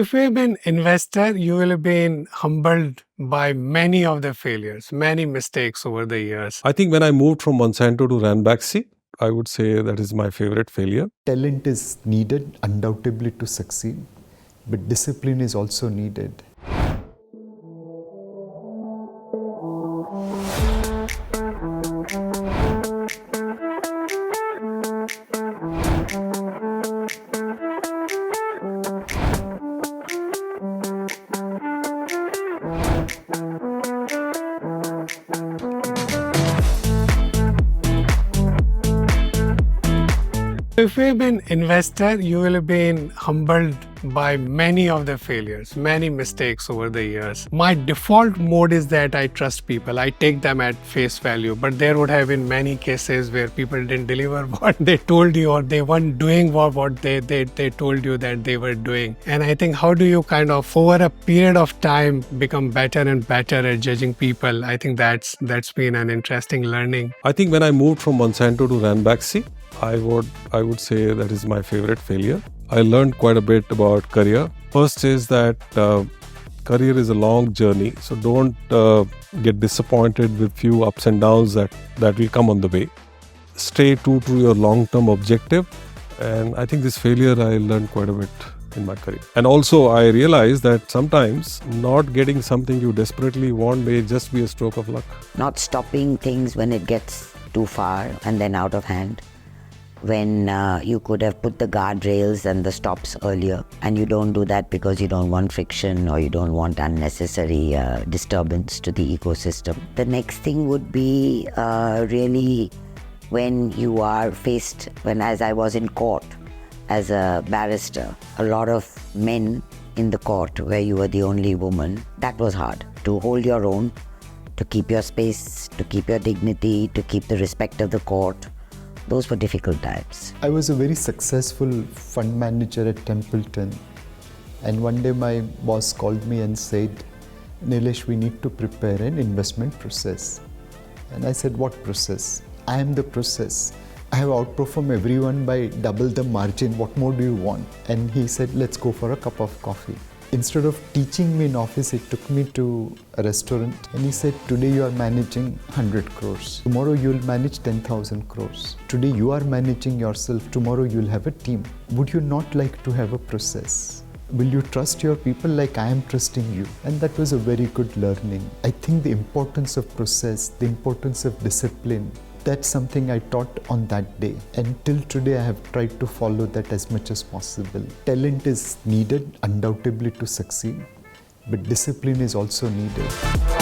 If you've been investor, you will have been humbled by many of the failures, many mistakes over the years. I think when I moved from Monsanto to Ranbaxy, I would say that is my favorite failure. Talent is needed undoubtedly to succeed, but discipline is also needed. If you've been investor, you will have been humbled by many of the failures, many mistakes over the years. My default mode is that I trust people. I take them at face value, but there would have been many cases where people didn't deliver what they told you, or they weren't doing what they told you that they were doing. And I think, how do you kind of over a period of time become better and better at judging people? I think that's been an interesting learning. I think when I moved from Monsanto to Ranbaxy, I would say that is my favorite failure. I learned quite a bit about career. First is that career is a long journey, so don't get disappointed with few ups and downs that will come on the way. Stay true to your long-term objective, and I think this failure I learned quite a bit in my career. And also I realized that sometimes not getting something you desperately want may just be a stroke of luck. Not stopping things when it gets too far and then out of hand. When you could have put the guardrails and the stops earlier, and you don't do that because you don't want friction or you don't want unnecessary disturbance to the ecosystem. The next thing would be really when you are faced, as I was in court as a barrister, a lot of men in the court where you were the only woman. That was hard, to hold your own, to keep your space, to keep your dignity, to keep the respect of the court. Those were difficult times. I was a very successful fund manager at Templeton, and one day my boss called me and said, "Nilesh, we need to prepare an investment process." And I said, "What process?" "I am the process. I have outperformed everyone by double the margin. What more do you want?" And he said, "Let's go for a cup of coffee." Instead of teaching me in office, he took me to a restaurant and he said, "Today you are managing 100 crores. Tomorrow you will manage 10,000 crores. Today you are managing yourself. Tomorrow you will have a team. Would you not like to have a process? Will you trust your people like I am trusting you?" And that was a very good learning. I think the importance of process, the importance of discipline, that's something I taught on that day. And till today, I have tried to follow that as much as possible. Talent is needed undoubtedly to succeed, but discipline is also needed.